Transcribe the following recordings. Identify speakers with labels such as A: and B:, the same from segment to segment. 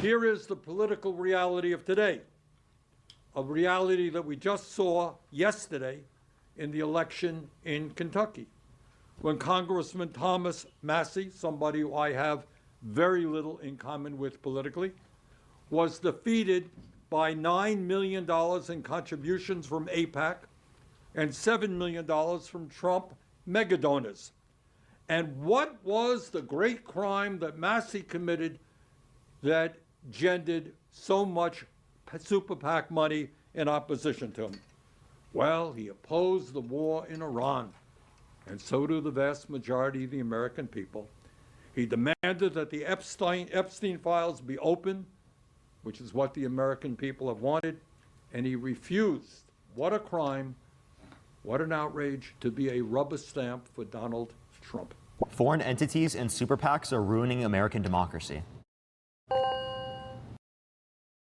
A: Here is the political reality of today, a reality that we just saw yesterday in the election in Kentucky, when Congressman Thomas Massie, somebody who I have very little in common with politically, was defeated by $9 million in contributions from AIPAC and $7 million from Trump mega donors. And what was the great crime that Massie committed that gendered so much super PAC money in opposition to him? Well, he opposed the war in Iran, and so do the vast majority of the American people. He demanded that the Epstein files be opened, which is what the American people have wanted, and he refused. What a crime, what an outrage, to be a rubber stamp for Donald Trump.
B: Foreign entities and super PACs are ruining American democracy.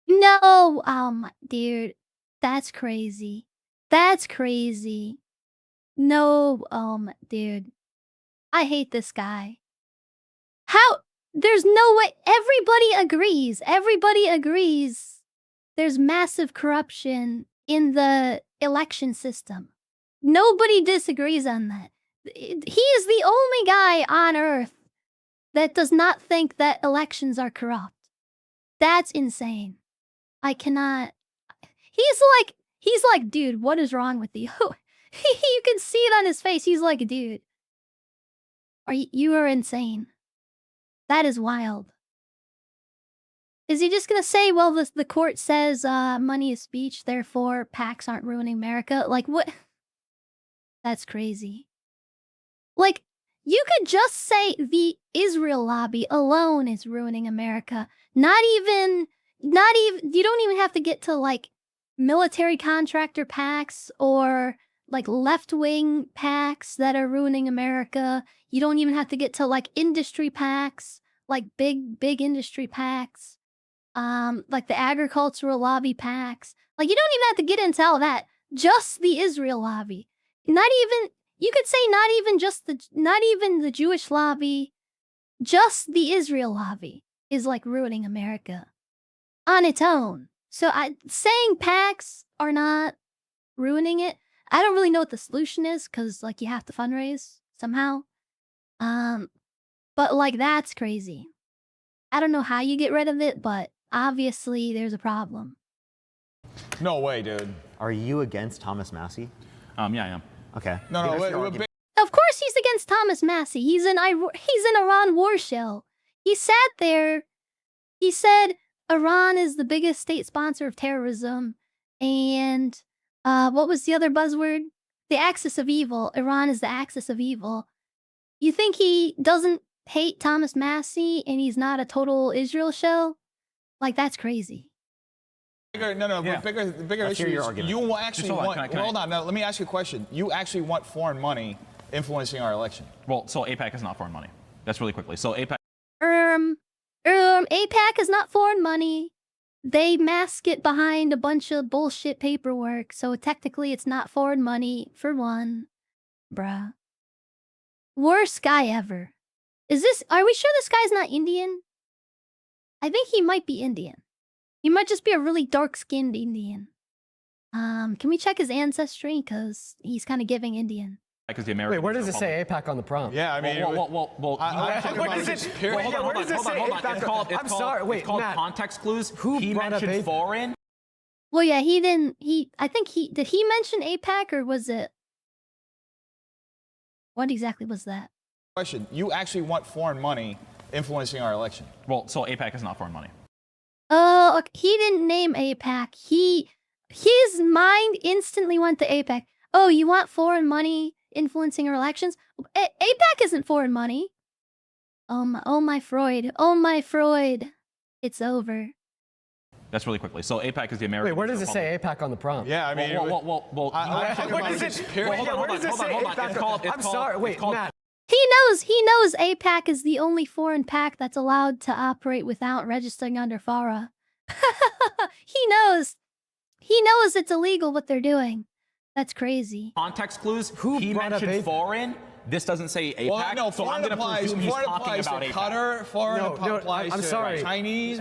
C: No, dude, that's crazy. That's crazy. No, dude, I hate this guy. How? There's no way. Everybody agrees. Everybody agrees. There's massive corruption in the election system. Nobody disagrees on that. He is the only guy on earth that does not think that elections are corrupt. That's insane. I cannot. He's like, dude, what is wrong with you? You can see it on his face. He's like, dude, you are insane. That is wild. Is he just gonna say, well, the court says money is speech, therefore PACs aren't ruining America? Like, what? That's crazy. Like, you could just say the Israel lobby alone is ruining America. Not even, you don't even have to get to, like, military contractor PACs or, like, left-wing PACs that are ruining America. You don't even have to get to, like, industry PACs, like big industry PACs, like the agricultural lobby PACs. Like, you don't even have to get into all that. Just the Israel lobby. Not even, you could say not even the Jewish lobby, just the Israel lobby is, like, ruining America on its own. So saying PACs are not ruining it, I don't really know what the solution is, because, like, you have to fundraise somehow. But, like, that's crazy. I don't know how you get rid of it, but obviously there's a problem.
D: No way, dude.
B: Are you against Thomas Massie?
E: Yeah, I am.
B: Okay.
D: No, wait.
C: Of course he's against Thomas Massie. He's an Iran war shell. He sat there. He said Iran is the biggest state sponsor of terrorism, and what was the other buzzword? The axis of evil. Iran is the axis of evil. You think he doesn't hate Thomas Massie and he's not a total Israel shell? Like, that's crazy.
D: The bigger issue is you actually want. Hold on. Now, let me ask you a question. You actually want foreign money influencing our election?
E: Well, so AIPAC is not foreign money. That's really quickly. So AIPAC.
C: AIPAC is not foreign money. They mask it behind a bunch of bullshit paperwork, so technically it's not foreign money, for one. Bruh. Worst guy ever. Are we sure this guy's not Indian? I think he might be Indian. He might just be a really dark-skinned Indian. Can we check his ancestry? Because he's kind of giving Indian.
E: Because the American.
F: Wait, where does it say AIPAC on the prompt?
D: Yeah, I mean,
E: well.
F: Where does it say AIPAC? I'm sorry, wait,
E: It's called
F: Matt,
E: context clues.
F: who
E: He
F: brought up
E: mentioned
F: AIPAC?
E: foreign.
C: Well, yeah, he didn't. Did he mention AIPAC, or was it? What exactly was that?
D: Question. You actually want foreign money influencing our election?
E: Well, so AIPAC is not foreign money.
C: Oh, he didn't name AIPAC. His mind instantly went to AIPAC. Oh, you want foreign money influencing our elections? AIPAC isn't foreign money. Oh my Freud. Oh my Freud. It's over.
E: That's really quickly. So AIPAC is the American.
F: Wait, where does it say AIPAC on the prompt?
D: Yeah, I mean,
F: where does it say AIPAC? I'm sorry, wait, Matt.
C: He knows AIPAC is the only foreign PAC that's allowed to operate without registering under FARA. He knows it's illegal what they're doing. That's crazy.
E: Context clues.
F: Who
E: he
F: brought up
E: mentioned
F: AIPAC?
E: foreign. This doesn't say APAC,
D: Well, no,
E: so I'm
D: foreign
E: going to
D: applies.
E: presume he's
D: Foreign
E: talking
D: applies to
E: about APAC.
D: Qatar. Foreign applies
F: I'm
D: to
F: sorry.
D: Chinese.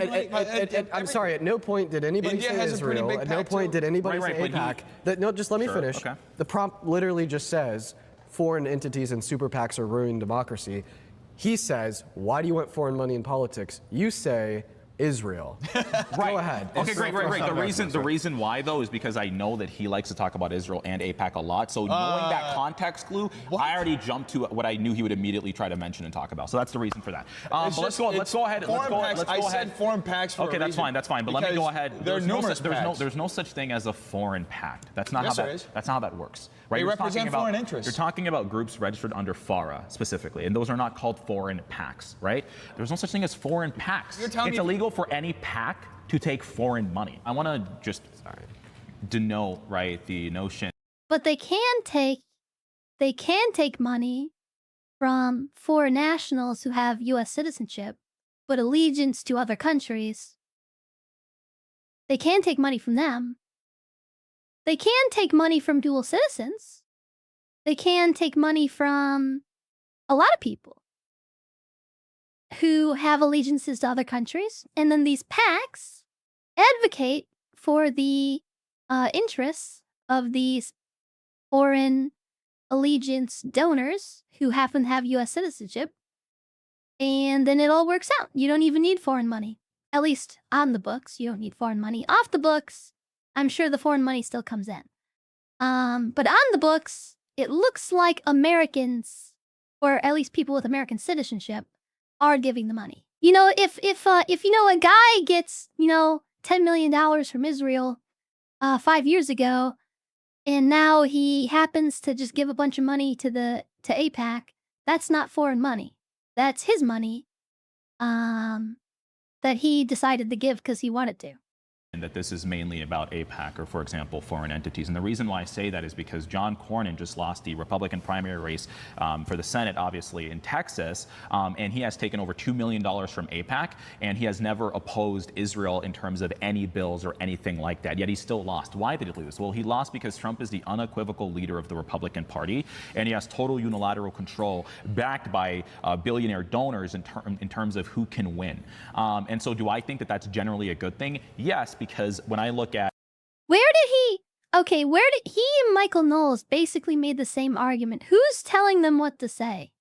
F: I'm sorry. At no point did anybody
D: India
F: say
D: has a pretty
F: Israel.
D: big
F: At no
D: pack,
F: point
D: too.
F: did anybody
E: Right,
F: say
E: but
F: APAC. No, just let me
E: Sure,
F: finish.
E: okay.
F: The prompt literally just says foreign entities and super PACs are ruining democracy. He says, why do you want foreign money in politics? You say Israel. Go ahead.
E: Okay, great. The reason why though is because I know that he likes to talk about Israel and APAC a lot. So knowing that context clue, I already jumped to what I knew he would immediately try to mention and talk about. So that's the reason for that. But let's go ahead.
D: I said foreign packs for a
E: Okay, that's
D: reason.
E: fine. But let me go ahead.
D: There are numerous packs.
E: There's no such thing as a foreign pact. That's not
D: Yes,
E: how
D: there is.
E: that's not how that works. Right?
D: They
E: You're talking
D: represent
E: about-
D: foreign interests.
E: You're talking about groups registered under FARA specifically, and those are not called foreign pacts, right? There's no such thing as foreign pacts.
D: You're telling
E: It's
D: me-
E: illegal for any pack to take foreign money. I want to just denote, right, the notion.
C: But they can take money from foreign nationals who have U.S. citizenship, but allegiance to other countries. They can take money from them. They can take money from dual citizens. They can take money from a lot of people who have allegiances to other countries. And then these PACs advocate for the interests of these foreign allegiance donors who happen to have U.S. citizenship. And then it all works out. You don't even need foreign money. At least on the books, you don't need foreign money. Off the books, I'm sure the foreign money still comes in. But on the books, it looks like Americans, or at least people with American citizenship, are giving the money. You know, if you know a guy gets, you know, $10 million from Israel 5 years ago, and now he happens to just give a bunch of money to AIPAC, that's not foreign money. That's his money that he decided to give because he wanted to.
E: And that this is mainly about AIPAC or, for example, foreign entities. And the reason why I say that is because John Cornyn just lost the Republican primary race for the Senate, obviously, in Texas, and he has taken over $2 million from AIPAC, and he has never opposed Israel in terms of any bills or anything like that, yet he still lost. Why did he lose? Well, he lost because Trump is the unequivocal leader of the Republican Party, and he has total unilateral control backed by billionaire donors in terms of who can win. And so do I think that that's generally a good thing? Yes, because when I look at
C: Where did he and Michael Knowles basically made the same argument. Who's telling them what to say?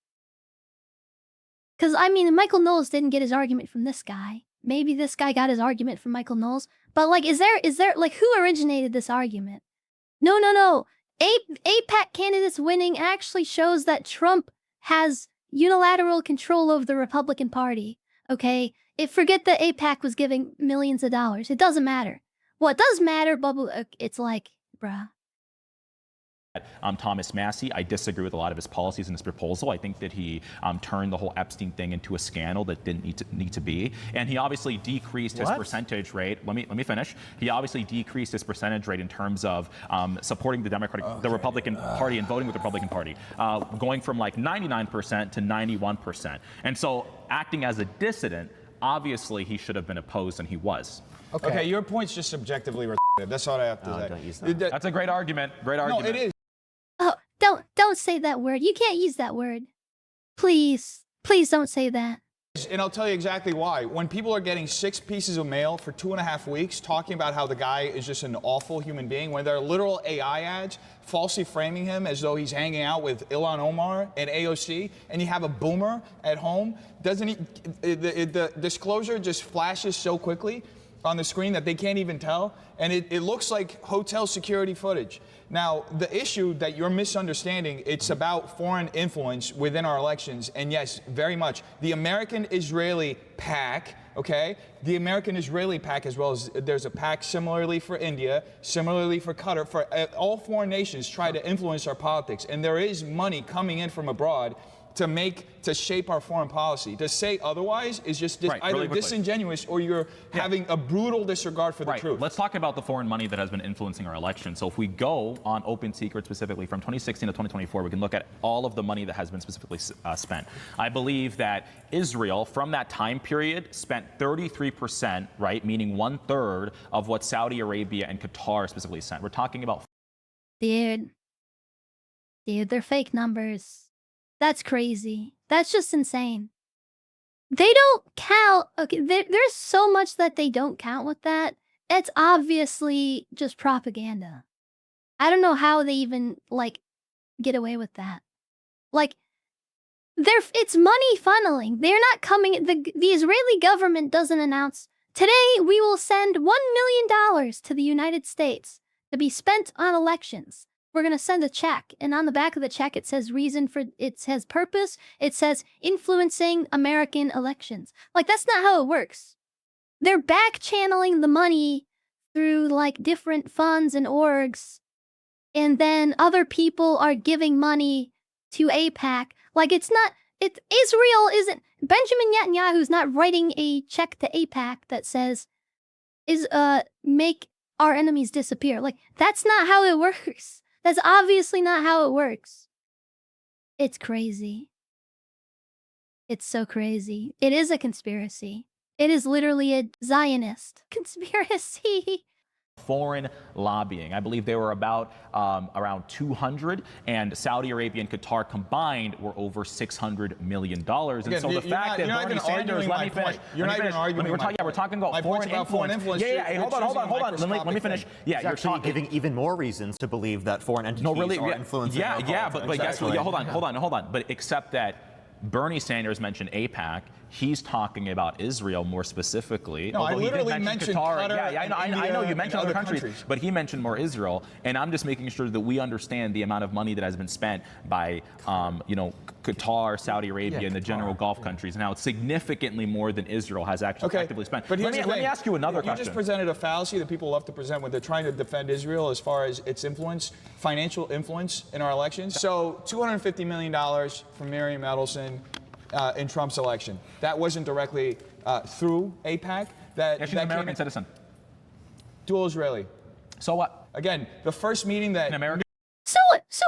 C: Because, I mean, Michael Knowles didn't get his argument from this guy. Maybe this guy got his argument from Michael Knowles. But, like, is there, like, who originated this argument? No. AIPAC candidates winning actually shows that Trump has unilateral control over the Republican Party, okay? Forget that AIPAC was giving millions of dollars. It doesn't matter. What does matter, it's like, bruh.
E: Thomas Massey, I disagree with a lot of his policies in this proposal. I think that he turned the whole Epstein thing into a scandal that didn't need to be, and he obviously decreased his percentage rate. Let me finish. He obviously decreased his percentage rate in terms of supporting the Republican Party and voting with the Republican Party, going from like 99% to 91%. And so, acting as a dissident, obviously he should have been opposed, and he was.
D: Okay, your point's just subjectively retarded. That's all I have to say.
B: Don't use that.
E: That's a great argument. Great
D: No,
E: argument.
D: it is.
C: Oh, don't say that word. You can't use that word. Please don't say that.
D: And I'll tell you exactly why. When people are getting 6 pieces of mail for 2.5 weeks talking about how the guy is just an awful human being, when there are literal AI ads falsely framing him as though he's hanging out with Ilhan Omar and AOC, and you have a boomer at home, doesn't he? The disclosure just flashes so quickly on the screen that they can't even tell, and it looks like hotel security footage. Now, the issue that you're misunderstanding, it's about foreign influence within our elections, and yes, very much. The American-Israeli PAC, okay? The American-Israeli PAC, as well as there's a PAC similarly for India, similarly for Qatar, for all foreign nations try to influence our politics, and there is money coming in from abroad to shape our foreign policy. To say otherwise is just either disingenuous or you're having a brutal disregard for the truth.
E: Let's talk about the foreign money that has been influencing our election. So if we go on Open Secret specifically from 2016 to 2024, we can look at all of the money that has been specifically spent. I believe that Israel, from that time period, spent 33%, right, meaning 1/3 of what Saudi Arabia and Qatar specifically sent. We're talking about...
C: Dude, they're fake numbers. That's crazy. That's just insane. They don't count. Okay, there's so much that they don't count with that. It's obviously just propaganda. I don't know how they even, like, get away with that. Like, it's money funneling. They're not coming. The Israeli government doesn't announce, today we will send $1 million to the United States to be spent on elections. We're going to send a check. And on the back of the check, it says it says purpose. It says influencing American elections. Like, that's not how it works. They're back channeling the money through, like, different funds and orgs. And then other people are giving money to AIPAC. Like, Israel isn't, Benjamin Netanyahu's not writing a check to AIPAC that says, make our enemies disappear. Like, that's not how it works. That's obviously not how it works. It's crazy. It's so crazy. It is a conspiracy. It is literally a Zionist conspiracy.
E: Foreign lobbying. I believe they were about around 200, and Saudi Arabia and Qatar combined were over $600 million. And so the fact that Bernie Sanders, let me finish.
D: You're not even arguing.
E: We're talking about foreign influence. Yeah, hey, hold on. Let me finish. Yeah,
B: You're actually giving even more reasons to believe that foreign entities are influencing.
E: But guess what? Hold on. But except that Bernie Sanders mentioned AIPAC. He's talking about Israel more specifically.
D: No, I literally mentioned
E: Qatar.
D: Qatar.
E: I know you mentioned other countries, but he mentioned more Israel. And I'm just making sure that we understand the amount of money that has been spent by, Qatar, Saudi Arabia, and the general Gulf countries. Now, it's significantly more than Israel has actually actively spent.
D: But
E: let me ask you another question.
D: You just presented a fallacy that people love to present when they're trying to defend Israel as far as its influence, financial influence in our elections. So, $250 million from Miriam Edelson. In Trump's election. That wasn't directly through AIPAC.
E: She's an American citizen.
D: Dual Israeli.
E: So what?
D: Again, the first meeting that...
E: An American.
C: So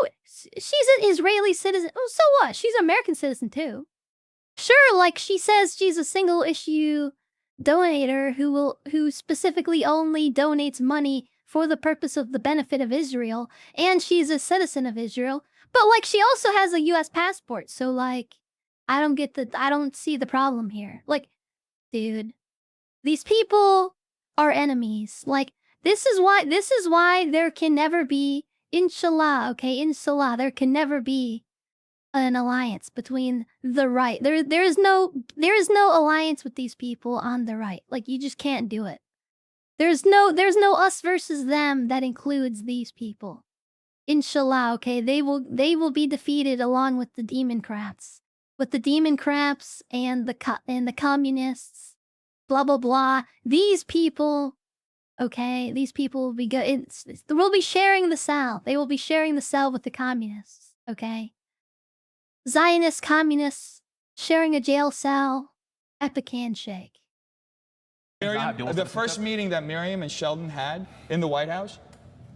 C: she's an Israeli citizen. Oh, so what? She's an American citizen too. Sure, like, she says she's a single issue donator who specifically only donates money for the purpose of the benefit of Israel, and she's a citizen of Israel. But, like, she also has a U.S. passport, so, like, I don't see the problem here. Like, dude, these people are enemies. Like, this is why there can never be, inshallah, okay, inshallah, there can never be an alliance between the right. There is no alliance with these people on the right. Like, you just can't do it. There's no us versus them that includes these people. Inshallah, okay, they will be defeated along with the Democrats. With the Democrats and the communists, blah blah blah. These people, okay, these people will be good. We'll be sharing the cell. They will be sharing the cell with the communists. Okay, Zionist communists sharing a jail cell. Epic handshake.
D: The first meeting that Miriam and Sheldon had in the White House,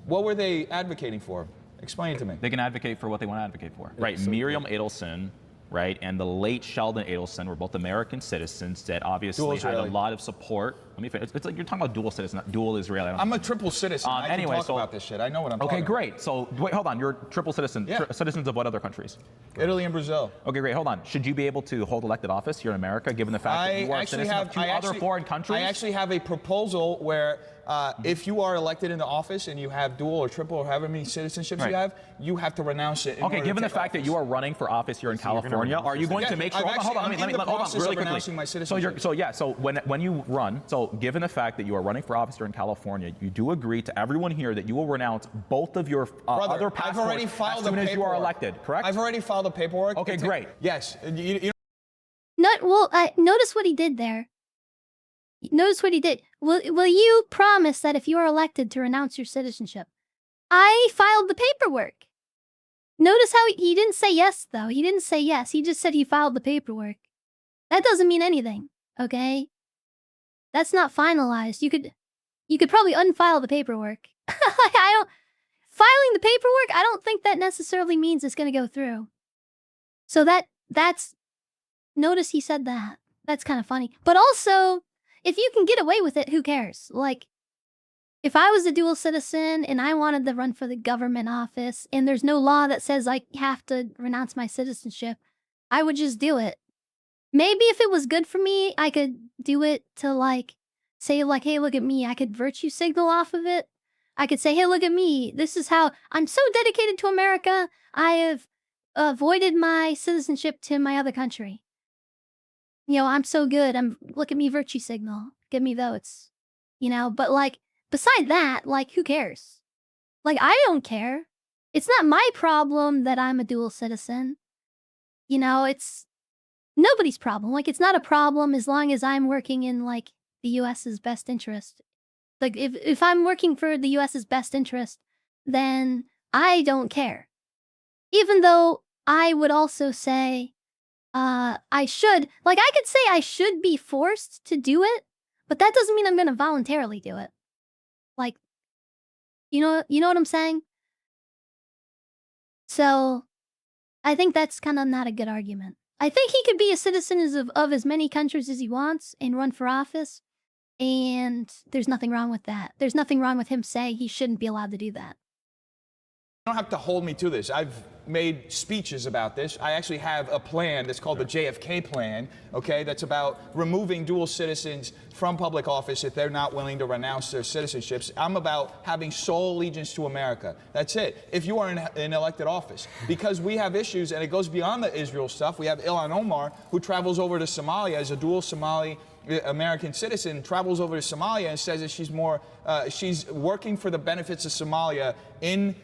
D: what were they advocating for? Explain it to me.
E: They can advocate for what they want to advocate for. Right, Miriam Adelson. Right, and the late Sheldon Adelson were both American citizens that obviously had a lot of support. Let me finish. It's like you're talking about dual citizen, not dual Israeli.
D: I'm a triple citizen. I can talk about this shit. I know what I'm talking about.
E: Okay, great. So wait, hold on. You're triple citizen.
D: Yeah.
E: Citizens of what other countries?
D: Italy and Brazil.
E: Okay, great. Hold on. Should you be able to hold elected office here in America, given the fact that you are a citizen of two other foreign countries?
D: I actually have a proposal where if you are elected into office and you have dual or triple or however many citizenships you have to renounce it.
E: Okay, given the fact that you are running for office here in California, are you going to make sure? Hold on, let me really quickly. So when you run, so given the fact that you are running for office here in California, you do agree to everyone here that you will renounce both of your other passports as soon as you are elected, correct?
D: I've already filed the paperwork.
E: Okay, great.
D: Yes.
C: Notice what he did there. Notice what he did. Will you promise that if you are elected to renounce your citizenship? I filed the paperwork. Notice how he didn't say yes, though. He didn't say yes. He just said he filed the paperwork. That doesn't mean anything, okay? That's not finalized. You could probably unfile the paperwork. Filing the paperwork, I don't think that necessarily means it's going to go through. So that's notice he said that. That's kind of funny. But also, if you can get away with it, who cares? Like, if I was a dual citizen and I wanted to run for the government office and there's no law that says I have to renounce my citizenship, I would just do it. Maybe if it was good for me, I could do it to like say like, hey, look at me. I could virtue signal off of it. I could say, hey, look at me. This is how I'm so dedicated to America. I have avoided my citizenship to my other country. You know, I'm so good. Look at me, virtue signal. Give me votes. You know, but like beside that, like who cares? Like I don't care. It's not my problem that I'm a dual citizen. You know, it's nobody's problem. Like it's not a problem as long as I'm working in like the US's best interest. Like if I'm working for the US's best interest, then I don't care. Even though I would also say I should, like I could say I should be forced to do it, but that doesn't mean I'm going to voluntarily do it. Like you know what I'm saying? So I think that's kind of not a good argument. I think he could be a citizen of as many countries as he wants and run for office. And there's nothing wrong with that. There's nothing wrong with him saying he shouldn't be allowed to do that.
D: You don't have to hold me to this. I've made speeches about this. I actually have a plan that's called the JFK plan, okay, that's about removing dual citizens from public office if they're not willing to renounce their citizenships. I'm about having sole allegiance to America. That's it. If you are in elected office. Because we have issues, and it goes beyond the Israel stuff. We have Ilhan Omar, who travels over to Somalia as a dual Somali American citizen, travels over to Somalia and says that she's working for the benefits of Somalia in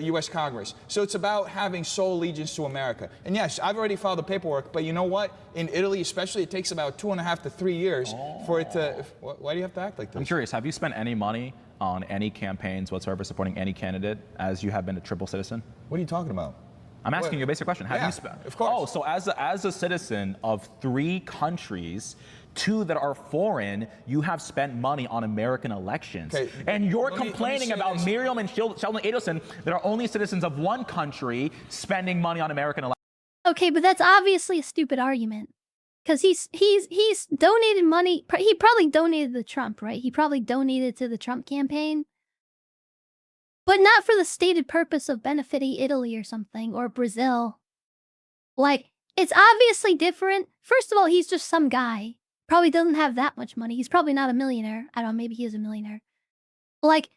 D: U.S. Congress. So it's about having sole allegiance to America. And yes, I've already filed the paperwork, but you know what? In Italy, especially, it takes about 2.5 to 3 years for it to... Why do you have to act like this?
E: I'm curious, have you spent any money on any campaigns whatsoever supporting any candidate as you have been a triple citizen?
D: What are you talking about?
E: I'm asking you a basic question. Have you spent?
D: Of course.
E: Oh, so as a citizen of 3 countries, 2 that are foreign, you have spent money on American elections.
D: Okay,
E: and you're
D: let me
E: complaining
D: say
E: about
D: this.
E: Miriam and Sheldon Adelson that are only citizens of 1 country spending money on American elections.
C: Okay, but that's obviously a stupid argument. Because he's donated money. He probably donated to Trump, right? He probably donated to the Trump campaign. But not for the stated purpose of benefiting Italy or something, or Brazil. Like, it's obviously different. First of all, he's just some guy. Probably doesn't have that much money. He's probably not a millionaire. I don't know, maybe he is a millionaire. Like,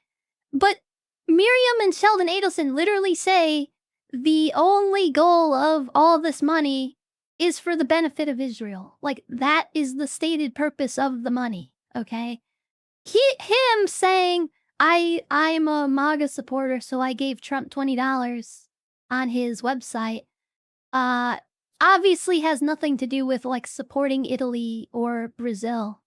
C: but Miriam and Sheldon Adelson literally say the only goal of all this money is for the benefit of Israel. Like, that is the stated purpose of the money, okay? Him saying, I'm a MAGA supporter, so I gave Trump $20 on his website, obviously has nothing to do with like supporting Italy or Brazil.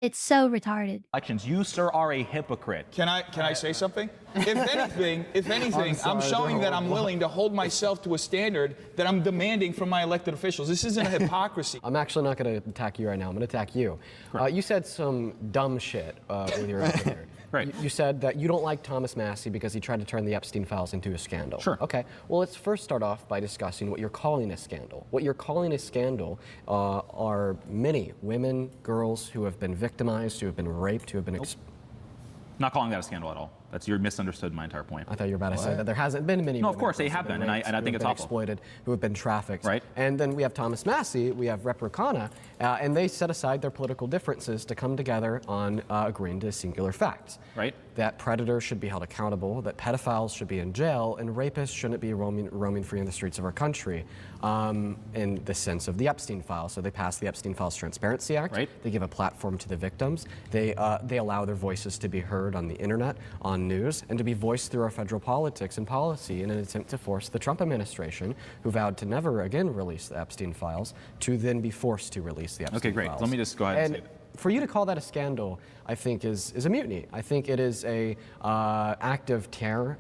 C: It's so retarded.
E: Elections. You, sir, are a hypocrite.
D: Can I say something? If anything, I'm showing that I'm willing to hold myself to a standard that I'm demanding from my elected officials. This isn't a hypocrisy.
F: I'm actually not going to attack you right now. I'm going to attack you. You said some dumb shit with your answer there.
E: Right.
F: You said that you don't like Thomas Massie because he tried to turn the Epstein files into a scandal.
E: Sure.
F: Okay. Well, let's first start off by discussing what you're calling a scandal. What you're calling a scandal are many women, girls who have been victimized, who have been raped, who have been...
E: Not calling that a scandal at all. You're misunderstood my entire point.
F: I thought you were about to say that there hasn't been many.
E: No, of
F: women
E: course they
F: who
E: have been,
F: raped,
E: and I think
F: who
E: it's
F: have been
E: awful.
F: exploited, who have been trafficked.
E: Right.
F: And then we have Thomas Massie, we have Rep. Rakana, and they set aside their political differences to come together on agreeing to singular facts.
E: Right.
F: That predators should be held accountable, that pedophiles should be in jail, and rapists shouldn't be roaming free in the streets of our country, in the sense of the Epstein files. So they passed the Epstein Files Transparency Act.
E: Right.
F: They give a platform to the victims. They allow their voices to be heard on the internet, on news, and to be voiced through our federal politics and policy in an attempt to force the Trump administration, who vowed to never again release the Epstein files, to then be forced to release the Epstein
E: Okay, great.
F: files.
E: Let me just go ahead and say
F: For you to call that a scandal, I think is a mutiny. I think it is a act of terror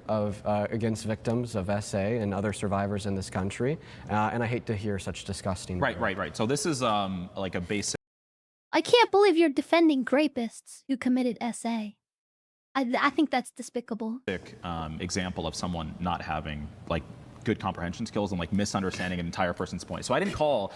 F: against victims of SA and other survivors in this country, and I hate to hear such disgusting.
E: Right. So this is like a basic
C: I can't believe you're defending rapists who committed SA. I think that's despicable.
E: example of someone not having like good comprehension skills and like misunderstanding an entire person's point. So I didn't call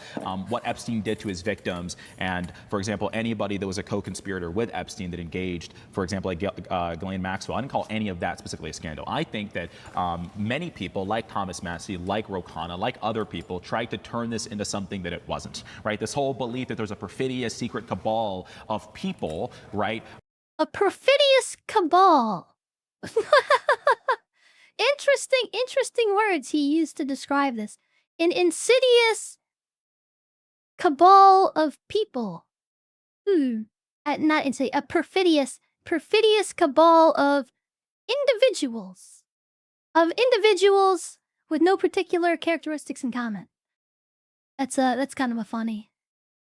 E: what Epstein did to his victims and, for example, anybody that was a co-conspirator with Epstein that engaged, for example, like Ghislaine Maxwell, I didn't call any of that specifically a scandal. I think that many people, like Thomas Massie, like Ro Khanna, like other people, tried to turn this into something that it wasn't, right? This whole belief that there's a perfidious secret cabal of people, right?
C: A perfidious cabal. Interesting words he used to describe this. An insidious cabal of people. Not insidious, a perfidious cabal of individuals. Of individuals with no particular characteristics in common. That's kind of a funny.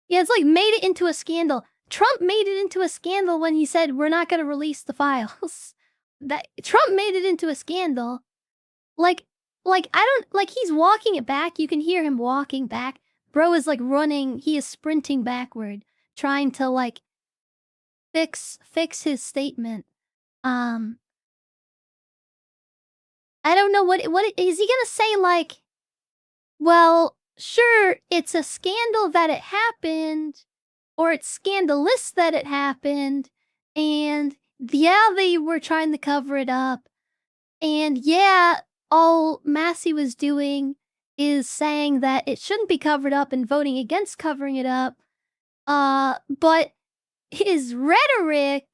C: Yeah, it's like made it into a scandal. Trump made it into a scandal when he said we're not going to release the files. That Trump made it into a scandal. Like he's walking it back. You can hear him walking back. Bro is like running. He is sprinting backward, trying to like fix his statement. I don't know what is he gonna say? Like, well, sure, it's a scandal that it happened, or it's scandalous that it happened, and yeah, they were trying to cover it up, and yeah, all Massie was doing is saying that it shouldn't be covered up and voting against covering it up, but his rhetoric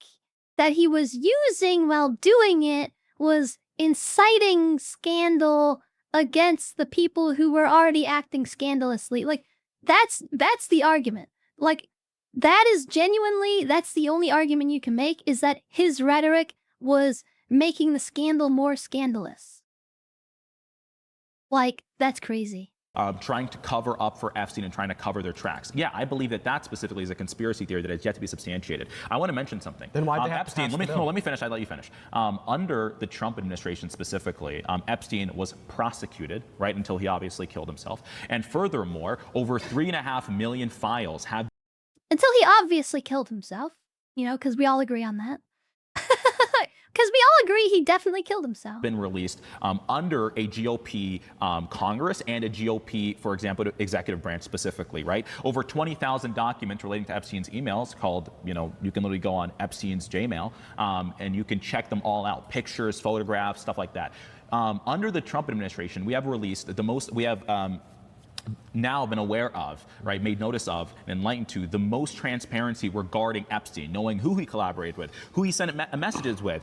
C: that he was using while doing it was inciting scandal against the people who were already acting scandalously. Like, that's the argument. Like, that is genuinely, that's the only argument you can make, is that his rhetoric was making the scandal more scandalous. Like, that's crazy.
E: Trying to cover up for Epstein and trying to cover their tracks. Yeah, I believe that specifically is a conspiracy theory that has yet to be substantiated. I want to mention something.
F: Then why'd they have
E: Epstein,
F: to pass the bill?
E: let me finish. I'll let you finish. Under the Trump administration specifically, Epstein was prosecuted, right, until he obviously killed himself. And furthermore, over 3.5 million files have
C: Until he obviously killed himself, you know, because we all agree on that. Because we all agree he definitely killed himself.
E: been released under a GOP Congress and a GOP, for example, executive branch specifically, right? Over 20,000 documents relating to Epstein's emails called, you know, you can literally go on Epstein's Gmail and you can check them all out. Pictures, photographs, stuff like that. Under the Trump administration, we have released the most, we have now been aware of, right, made notice of, and enlightened to the most transparency regarding Epstein, knowing who he collaborated with, who he sent messages with.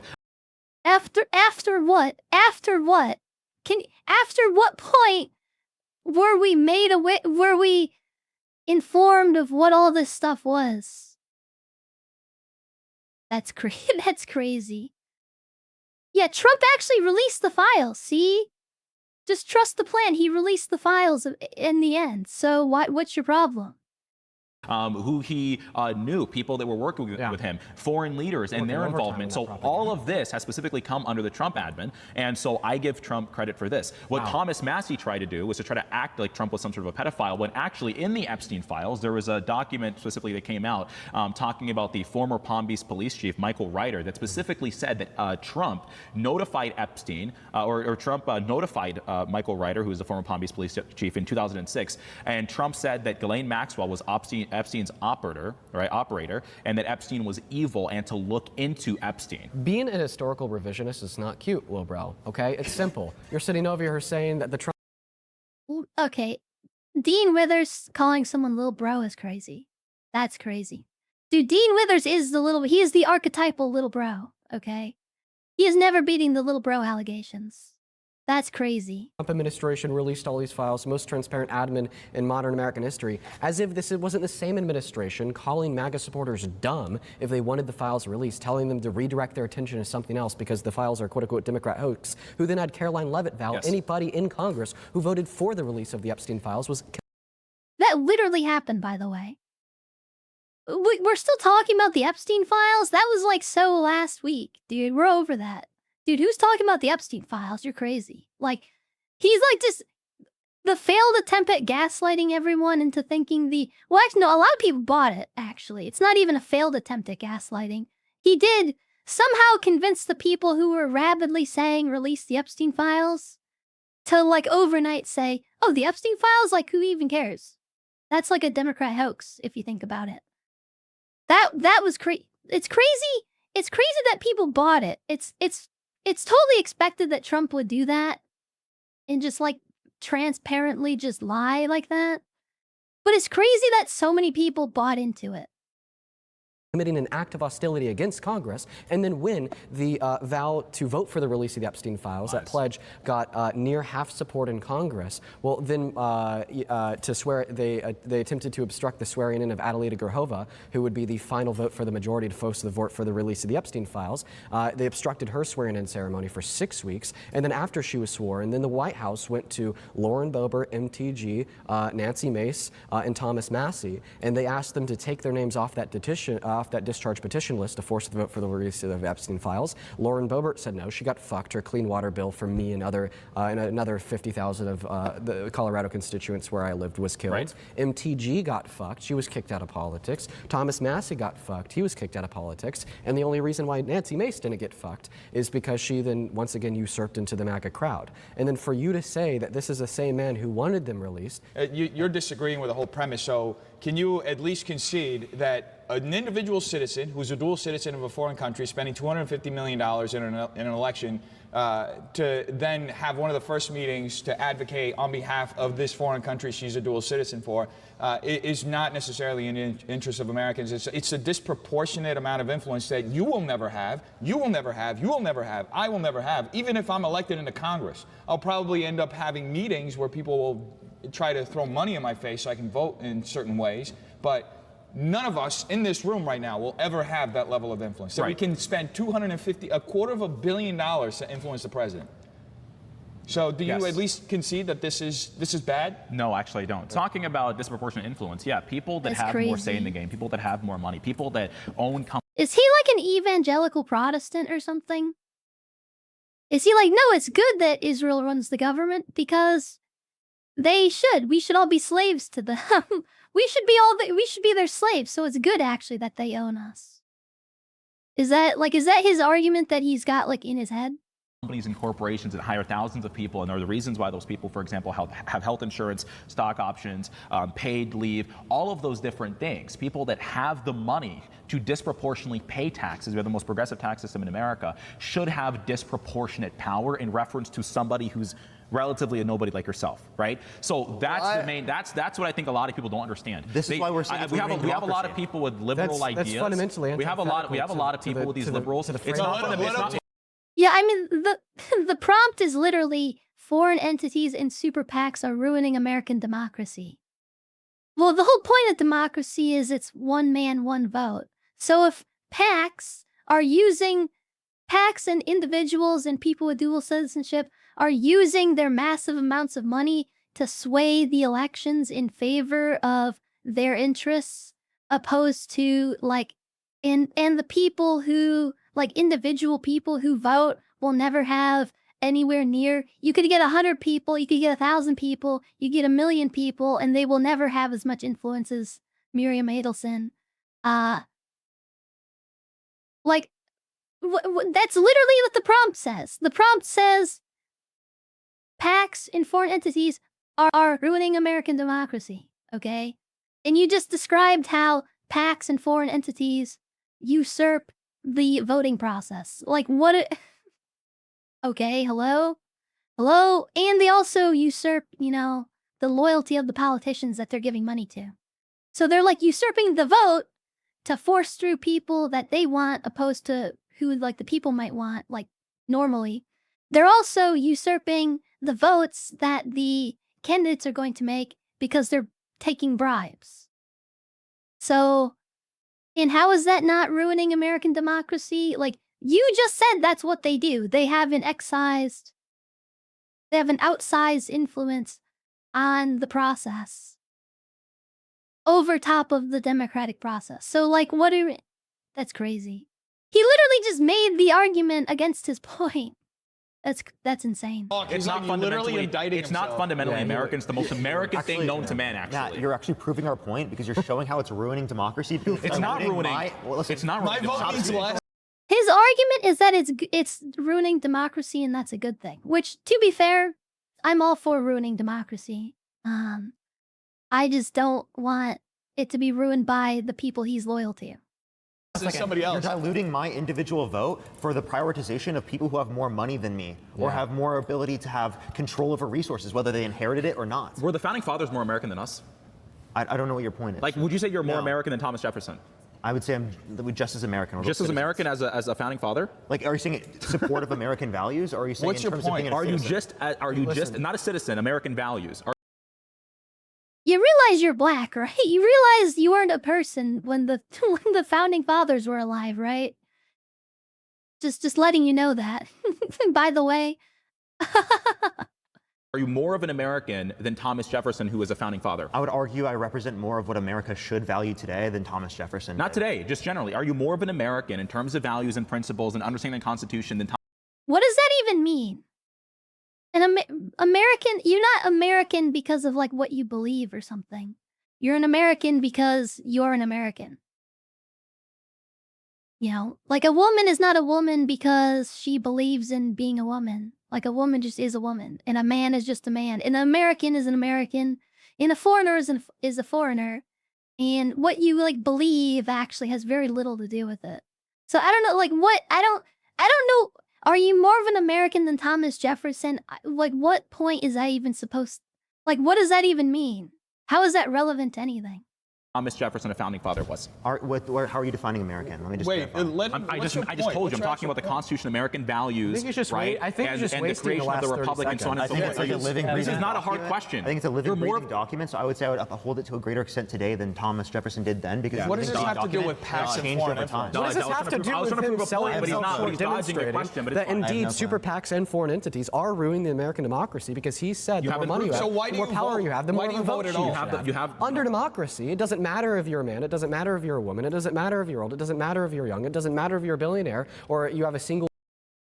C: After what? After what? After what point were we made aware? Were we informed of what all this stuff was? That's that's crazy. Yeah, Trump actually released the files. See, just trust the plan. He released the files in the end. So what's your problem?
E: Who he knew, people that were working with him, foreign leaders and their involvement. So all of this has specifically come under the Trump admin. And so I give Trump credit for this. What Thomas Massie tried to do was to try to act like Trump was some sort of a pedophile, when actually in the Epstein files, there was a document specifically that came out talking about the former Palm Beach police chief, Michael Ryder, that specifically said that Trump notified Epstein, or Trump notified Michael Ryder, who was the former Palm Beach police chief, in 2006. And Trump said that Ghislaine Maxwell was Epstein's operator, and that Epstein was evil and to look into Epstein.
F: Being a historical revisionist is not cute, lowbrow, okay? It's simple. You're sitting over here saying that the Trump...
C: Okay, Dean Withers calling someone little bro is crazy. That's crazy. Dude, Dean Withers is he is the archetypal little bro, okay? He is never beating the little bro allegations. That's crazy.
F: Trump administration released all these files, most transparent admin in modern American history, as if this wasn't the same administration calling MAGA supporters dumb if they wanted the files released, telling them to redirect their attention to something else because the files are quote-unquote Democrat hoax, who then had Caroline Leavitt vow anybody in Congress who voted for the release of the Epstein files was...
C: That literally happened, by the way. We're still talking about the Epstein files? That was like so last week, dude. We're over that. Dude, who's talking about the Epstein files? You're crazy. Like, he's like just the failed attempt at gaslighting everyone into thinking well, actually, no, a lot of people bought it, actually. It's not even a failed attempt at gaslighting. He did somehow convince the people who were rabidly saying release the Epstein files to like overnight say, oh, the Epstein files, like who even cares? That's like a Democrat hoax if you think about it. That was crazy. It's crazy. It's crazy that people bought it. It's totally expected that Trump would do that and just like transparently just lie like that. But it's crazy that so many people bought into it.
F: Committing an act of hostility against Congress, and then when the vow to vote for the release of the Epstein files, that pledge got near half support in Congress. Well, then to swear, they attempted to obstruct the swearing in of Adelita Gerhova, who would be the final vote for the majority to force the vote for the release of the Epstein files. They obstructed her swearing-in ceremony for 6 weeks, and then after she was sworn, then the White House went to Lauren Boebert, MTG, Nancy Mace, and Thomas Massie, and they asked them to take their names off that discharge petition list to force the vote for the release of Epstein files. Lauren Boebert said no. She got fucked. Her clean water bill from me and another 50,000 of the Colorado constituents where I lived was killed.
E: Right.
F: MTG got fucked. She was kicked out of politics. Thomas Massie got fucked. He was kicked out of politics. And the only reason why Nancy Mace didn't get fucked is because she then once again usurped into the MAGA crowd. And then for you to say that this is the same man who wanted them released.
D: You're disagreeing with the whole premise. So can you at least concede that an individual citizen who's a dual citizen of a foreign country spending $250 million in an election to then have one of the first meetings to advocate on behalf of this foreign country she's a dual citizen for is not necessarily in the interest of Americans. It's a disproportionate amount of influence that you will never have, you will never have, you will never have, I will never have. Even if I'm elected into Congress, I'll probably end up having meetings where people will try to throw money in my face so I can vote in certain ways, but none of us in this room right now will ever have that level of influence. So we can spend $250 million to influence the president. So do you at least concede that this is bad?
E: No, actually I don't. Talking about disproportionate influence, yeah, people that have more say in the game, people that have more money, people that own companies.
C: Is he like an evangelical Protestant or something? Is he like, no, it's good that Israel runs the government because we should all be slaves to them. we should be their slaves, so it's good actually that they own us. Is that his argument that he's got like in his head?
E: Companies and corporations that hire thousands of people, and are the reasons why those people, for example, have health insurance, stock options, paid leave, all of those different things. People that have the money to disproportionately pay taxes, we have the most progressive tax system in America, should have disproportionate power in reference to somebody who's relatively a nobody like yourself, right? So that's that's what I think a lot of people don't understand.
B: This is why we're saying
E: we have a lot of people with liberal ideas.
F: That's fundamentally
E: we have a lot of people with these liberals. It's not
C: Yeah, I mean, the prompt is literally foreign entities and super PACs are ruining American democracy. Well, the whole point of democracy is it's one man, one vote. So if PACs and individuals and people with dual citizenship are using their massive amounts of money to sway the elections in favor of their interests, opposed to and the people who, like individual people who vote will never have anywhere near, you could get 100 people, you could get 1,000 people, you get 1 million people, and they will never have as much influence as Miriam Adelson. That's literally what the prompt says. The prompt says PACs and foreign entities are ruining American democracy, okay? And you just described how PACs and foreign entities usurp the voting process. Okay, hello? And they also usurp, the loyalty of the politicians that they're giving money to. So they're usurping the vote to force through people that they want, opposed to who the people might want, normally. They're also usurping the votes that the candidates are going to make because they're taking bribes. So, and how is that not ruining American democracy? You just said that's what they do. They have an outsized influence on the process over top of the democratic process. So that's crazy. He literally just made the argument against his point. That's insane.
E: It's not fundamentally American. It's the most American thing known to man, actually.
B: Matt, you're actually proving our point because you're showing how it's ruining democracy.
E: It's not ruining. It's not ruining democracy.
C: His argument is that it's ruining democracy and that's a good thing. Which, to be fair, I'm all for ruining democracy. I just don't want it to be ruined by the people he's loyal to.
D: This is somebody
B: You're
D: else.
B: diluting my individual vote for the prioritization of people who have more money than me or have more ability to have control over resources, whether they inherited it or not.
E: Were the founding fathers more American than us?
B: I don't know what your point is.
E: Like, would you say you're more
B: No.
E: American than Thomas Jefferson?
B: I would say I'm just as American. Or
E: Just as
B: citizens.
E: American as a founding father?
B: Like, are you saying support of American values, or are you saying
D: What's
B: in
D: your
B: terms
D: point?
B: of being a
E: Are you
B: citizen?
E: just not a citizen? American values.
C: You realize you're black, right? You realize you weren't a person when the when the founding fathers were alive, right? Just letting you know that. By the way.
E: Are you more of an American than Thomas Jefferson, who was a founding father?
B: I would argue I represent more of what America should value today than Thomas Jefferson
E: Not
B: did.
E: today, just generally. Are you more of an American in terms of values and principles and understanding the Constitution than Thomas?
C: What does that even mean? An American, you're not American because of like what you believe or something. You're an American because you're an American. You know, like a woman is not a woman because she believes in being a woman. Like a woman just is a woman, and a man is just a man. And an American is an American, and a foreigner is a foreigner. And what you like believe actually has very little to do with it. So I don't know, like what I don't know. Are you more of an American than Thomas Jefferson? Like, what point is that even supposed? Like, what does that even mean? How is that relevant to anything?
E: Thomas Jefferson a founding father was?
B: How are you defining American? Let me just
D: Wait,
B: clarify.
D: let him,
E: I
D: what's
E: just
D: your
E: told
D: point?
E: you,
D: What's
E: I'm
D: your
E: talking about the
D: actual point?
E: Constitution, American values,
F: I think he's just
E: right?
F: I think
E: and,
F: he's just
E: and the
F: wasting the
E: creation of
F: last
E: the
F: 30
E: Republic and so on and
B: I
E: so
B: think
E: forth.
B: it's like a living,
E: This
B: breathing
E: is not a hard
B: document.
E: question.
B: I think it's a living,
E: You're more
B: breathing document, so I would say I would uphold it to a greater extent today than Thomas Jefferson did then, because
D: What
B: I
D: does
B: think
D: this
B: the
D: have to do
B: document
D: with PACs and
B: changed
D: foreign
B: over time.
D: influence?
F: What does this
E: I was
F: have to
E: trying to
F: do
E: prove- I was
F: with
E: trying to
F: him
E: prove a
F: selling
E: point, but he's
F: himself
E: not.
F: for
E: But he's dodging your
F: demonstrating
E: question, but it's
F: that
E: fine.
F: indeed
B: no
F: super
B: problem.
F: PACs and foreign entities are ruining the American democracy because he said the
E: You
F: more
E: haven't
F: money you
E: proved
F: have,
D: So why
F: the
D: do
F: more
D: you
F: power
D: vote?
F: you have, the
D: Why
F: more
D: do you
F: of a
D: vote at all?
E: You have
F: should
E: the-
F: Under democracy, it doesn't matter if you're a man, it doesn't matter if you're a woman, it doesn't matter if you're old, it doesn't matter if you're young, it doesn't matter if you're a billionaire or you have a single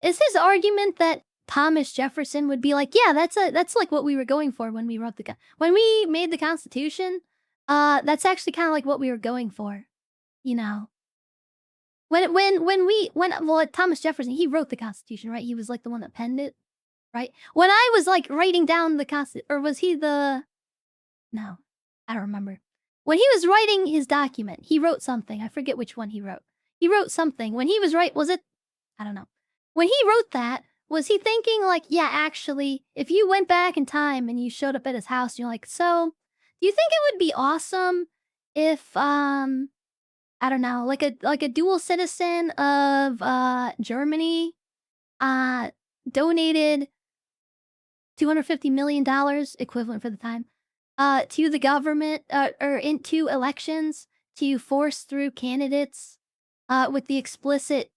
C: Is his argument that Thomas Jefferson would be like, yeah, that's like what we were going for when we wrote when we made the Constitution? That's actually kind of like what we were going for, you know. Well, Thomas Jefferson, he wrote the Constitution, right? He was like the one that penned it, right? When I was like writing down the Constitution, or was he the? No, I don't remember. When he was writing his document, he wrote something. I forget which one he wrote. He wrote something. When he was was it? I don't know. When he wrote that, was he thinking like, yeah, actually, if you went back in time and you showed up at his house, and you're like, so, do you think it would be awesome if, I don't know, like a dual citizen of Germany, donated $250 million equivalent for the time, to the government or into elections to force through candidates, with the explicit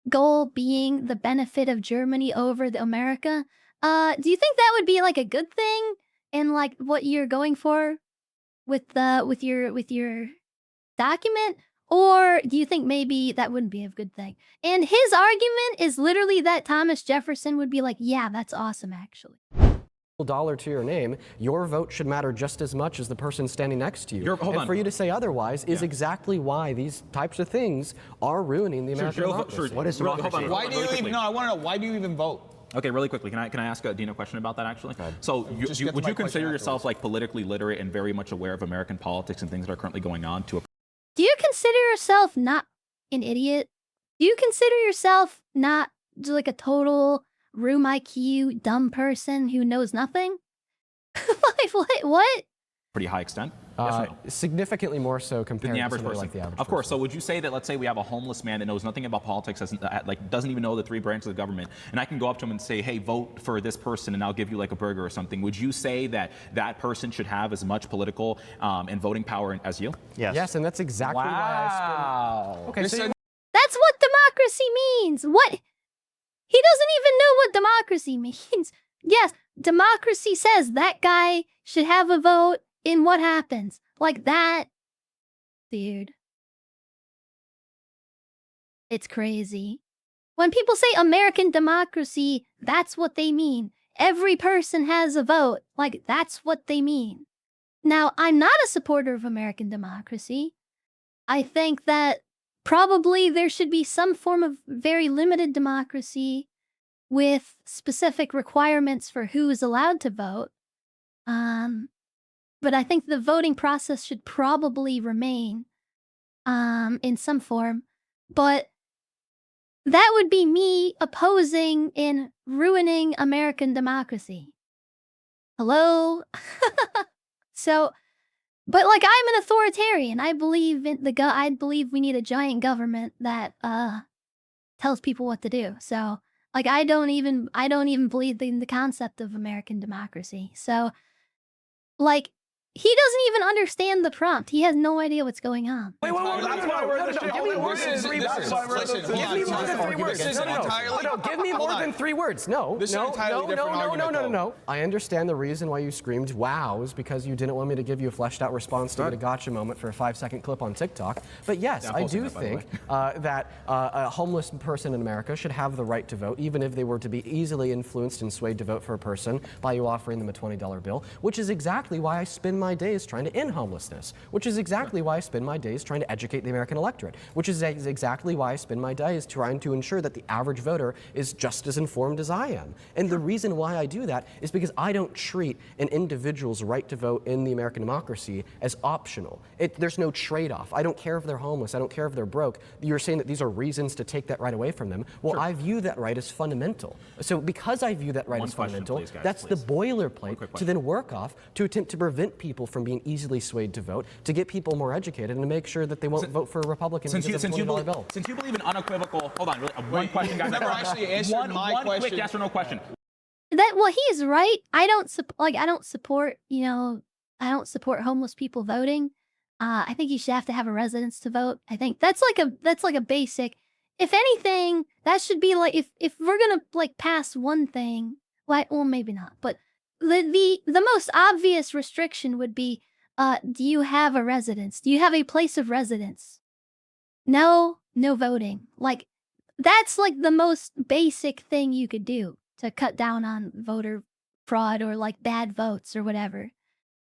C: goal being the benefit of Germany over the America. Do you think that would be like a good thing and like what you're going for with your document? Or do you think maybe that wouldn't be a good thing? And his argument is literally that Thomas Jefferson would be like, yeah, that's awesome, actually.
F: dollar to your name, your vote should matter just as much as the person standing next to you.
E: Hold
F: and
E: on.
F: for you to say otherwise is exactly why these types of things are ruining the American democracy.
B: What is
E: Hold on,
B: democracy?
D: Why do you
E: really
D: even?
E: quickly.
D: No, I want to know. Why do you even vote?
E: Okay, really quickly, can I ask Dina a question about that actually? So,
D: Just get to
E: would
D: my
E: you consider
D: question
E: yourself like politically literate and very much aware of American politics and things that are currently going on? To a
C: Do you consider yourself not an idiot? Do you consider yourself not just like a total room IQ dumb person who knows nothing? Like, what?
E: pretty high extent? Yes or no?
F: Significantly more so
E: Than
F: compared
E: the
F: to
E: average
F: somebody
E: person.
F: like the average
E: Of course.
F: person.
E: So would you say that, let's say we have a homeless man that knows nothing about politics, doesn't even know the three branches of government, and I can go up to him and say, hey, vote for this person and I'll give you like a burger or something. Would you say that that person should have as much political and voting power as you?
B: Yes.
F: Yes, and that's exactly why I spend. Okay, so
C: That's what democracy means. What? He doesn't even know what democracy means. Yes, democracy says that guy should have a vote in what happens. Like that. Dude. It's crazy. When people say American democracy, that's what they mean. Every person has a vote. Like, that's what they mean. Now, I'm not a supporter of American democracy. I think that probably there should be some form of very limited democracy with specific requirements for who is allowed to vote. But I think the voting process should probably remain in some form. But that would be me opposing and ruining American democracy. Hello? So, but like I'm an authoritarian. I believe in I believe we need a giant government that tells people what to do. So, like I don't even believe in the concept of American democracy. So, like he doesn't even understand the prompt. He has no idea what's going on.
F: Wait, give me more than 3 words. Give me more than 3 words. No, give me more than 3 words. No. I understand the reason why you screamed wow is because you didn't want me to give you a fleshed out response to get a gotcha moment for a 5-second clip on TikTok. But yes, I do think that a homeless person in America should have the right to vote, even if they were to be easily influenced and swayed to vote for a person by you offering them a $20 bill, which is exactly why I spend my days trying to end homelessness, which is exactly why I spend my days trying to educate the American electorate, which is exactly why I spend my days trying to ensure that the average voter is just as informed as I am. And the reason why I do that is because I don't treat an individual's right to vote in the American democracy as optional. There's no trade-off. I don't care if they're homeless. I don't care if they're broke. You're saying that these are reasons to take that right away from them. Well, I view that right as fundamental. So because I view that right as fundamental, that's the boilerplate to then work off to attempt to prevent people from being easily swayed to vote, to get people more educated, and to make sure that they won't vote for a Republican because of a $20 bill.
E: Since you believe in unequivocal, hold on, really, one question, guys.
D: Never actually answered my question.
E: One quick yes or no question.
C: Well, he is right. I don't support, I don't support homeless people voting. I think you should have to have a residence to vote. I think that's like a basic. If anything, that should be like if we're gonna like pass one thing, well maybe not, but the most obvious restriction would be, do you have a residence? Do you have a place of residence? No voting. Like that's like the most basic thing you could do to cut down on voter fraud or like bad votes or whatever.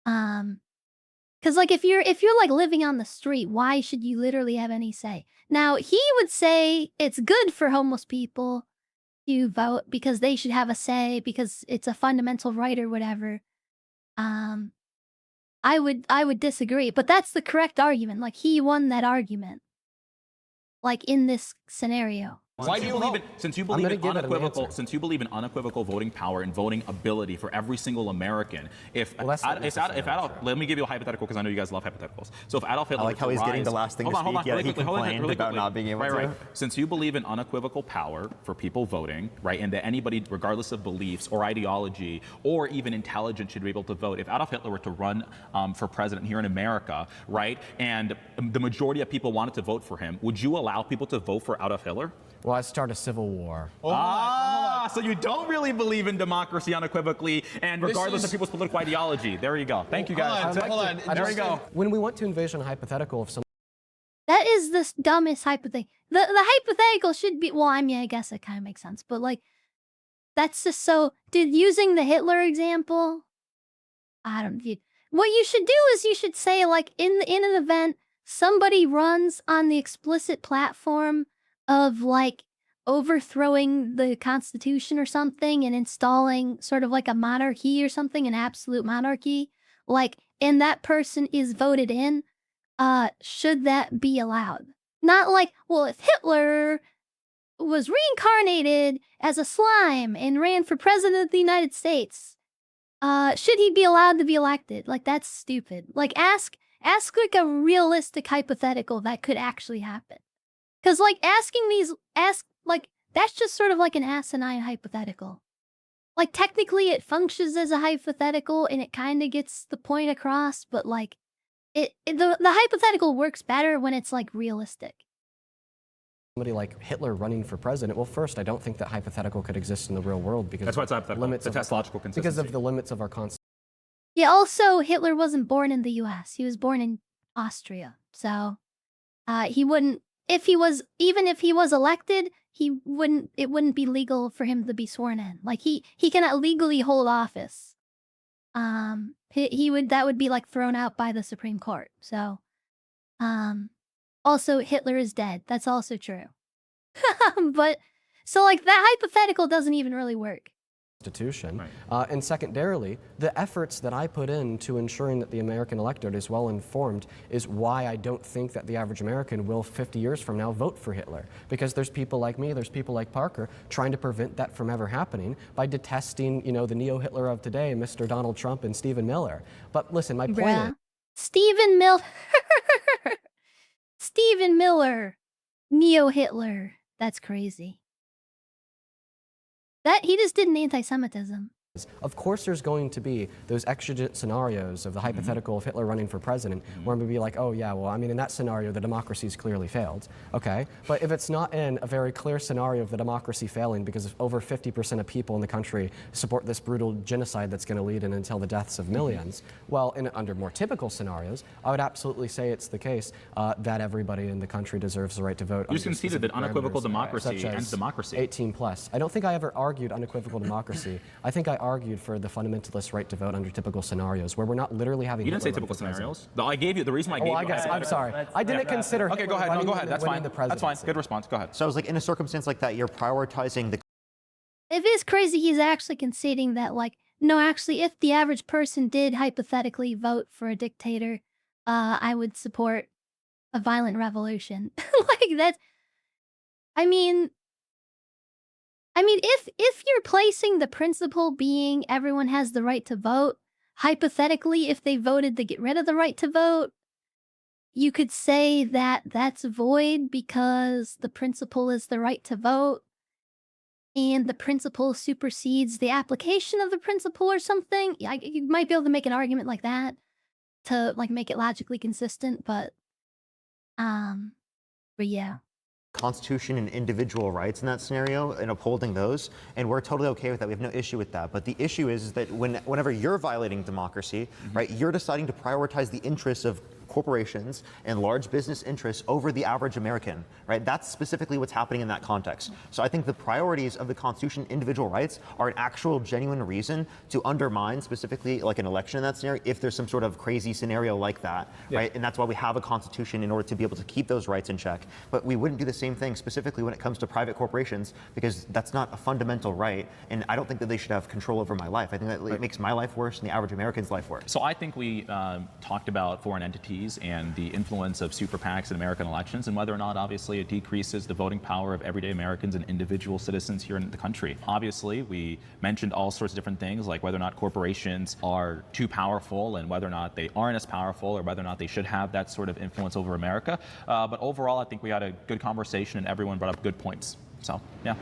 C: Because like if you're like living on the street, why should you literally have any say? Now he would say it's good for homeless people to vote because they should have a say because it's a fundamental right or whatever. I would disagree, but that's the correct argument. Like he won that argument. Like in this scenario.
D: Why do you believe it?
E: Since you believe in unequivocal voting power and voting ability for every single American, let me give you a hypothetical because I know you guys love hypotheticals. So if Adolf Hitler,
B: I like how he's getting the last thing to speak. Yeah, he complained about not being able to.
E: Right. Since you believe in unequivocal power for people voting, right, and that anybody, regardless of beliefs or ideology or even intelligence, should be able to vote. If Adolf Hitler were to run for president here in America, right, and the majority of people wanted to vote for him, would you allow people to vote for Adolf Hitler?
F: Well, I'd start a civil war.
E: So you don't really believe in democracy unequivocally, and regardless of people's political ideology. There you go. Thank you, guys.
D: Hold on.
E: There we go.
F: When we want to envision a hypothetical of some
C: That is the dumbest hypothetical. The hypothetical should be, well, I mean, I guess it kind of makes sense, but like, that's just so, dude, using the Hitler example, what you should do is you should say, like, in an event, somebody runs on the explicit platform of, like, overthrowing the Constitution or something and installing sort of like a monarchy or something, an absolute monarchy, like, and that person is voted in, should that be allowed? Not like, well, if Hitler was reincarnated as a slime and ran for president of the United States, should he be allowed to be elected? Like, that's stupid. Like, ask like a realistic hypothetical that could actually happen. Because, like, that's just sort of like an asinine hypothetical. Like, technically it functions as a hypothetical and it kind of gets the point across, but, like, the hypothetical works better when it's, like, realistic.
F: Somebody like Hitler running for president, well, first, I don't think that hypothetical could exist in the real world because
E: That's why it's hypothetical.
F: limits
E: It tests logical consistency.
F: because of the limits of our constitution.
C: Yeah, also, Hitler wasn't born in the US. He was born in Austria. So, he wouldn't, even if he was elected, it wouldn't be legal for him to be sworn in. Like, he cannot legally hold office. That would be, like, thrown out by the Supreme Court. So, also, Hitler is dead. That's also true. But So like that hypothetical doesn't even really work.
F: Constitution. And secondarily, the efforts that I put into ensuring that the American electorate is well informed is why I don't think that the average American will 50 years from now vote for Hitler. Because there's people like me, there's people like Parker trying to prevent that from ever happening by detesting, you know, the neo-Hitler of today, Mr. Donald Trump and Stephen Miller. But listen, my point is,
C: Bruh. Stephen Miller. Stephen Miller. Neo-Hitler. That's crazy. That he just did an anti-Semitism.
F: of course there's going to be those exigent scenarios of the hypothetical of Hitler running for president where I'm going to be like, oh yeah, well, I mean, in that scenario, the democracy's clearly failed, okay? But if it's not in a very clear scenario of the democracy failing because over 50% of people in the country support this brutal genocide that's going to lead in until the deaths of millions, well, under more typical scenarios, I would absolutely say it's the case that everybody in the country deserves the right to vote.
E: You just conceded that unequivocal democracy
F: such as
E: ends democracy.
F: 18 plus. I don't think I ever argued unequivocal democracy. I think I argued for the fundamentalist right to vote under typical scenarios where we're not literally having.
E: You didn't say
F: Hitler run
E: typical
F: for president.
E: scenarios. I gave you the reason I gave you.
F: I guess I'm sorry. I didn't consider.
E: Okay, go
F: Hitler
E: ahead. No, go
F: running
E: ahead.
F: and
E: That's
F: winning
E: fine.
F: the
E: That's fine.
F: presidency.
E: Good response. Go ahead.
B: So I was like, in a circumstance like that, you're prioritizing the
C: If it's crazy, he's actually conceding that, like, no, actually, if the average person did hypothetically vote for a dictator, I would support a violent revolution. Like, that's, I mean, if you're placing the principle being everyone has the right to vote, hypothetically, if they voted to get rid of the right to vote, you could say that that's void because the principle is the right to vote. And the principle supersedes the application of the principle or something. Yeah, you might be able to make an argument like that to like make it logically consistent, but yeah.
B: Constitution and individual rights in that scenario and upholding those, and we're totally okay with that. We have no issue with that. But the issue is that whenever you're violating democracy, right, you're deciding to prioritize the interests of corporations and large business interests over the average American, right? That's specifically what's happening in that context. So I think the priorities of the Constitution, individual rights, are an actual genuine reason to undermine specifically like an election in that scenario if there's some sort of crazy scenario like that, right? And that's why we have a Constitution in order to be able to keep those rights in check. But we wouldn't do the same thing specifically when it comes to private corporations because that's not a fundamental right. And I don't think that they should have control over my life. I think that it makes my life worse and the average American's life worse.
E: So I think we talked about foreign entities and the influence of super PACs in American elections and whether or not, obviously, it decreases the voting power of everyday Americans and individual citizens here in the country. Obviously, we mentioned all sorts of different things, like whether or not corporations are too powerful and whether or not they aren't as powerful or whether or not they should have that sort of influence over America. But overall, I think we had a good conversation and everyone brought up good points. So, yeah.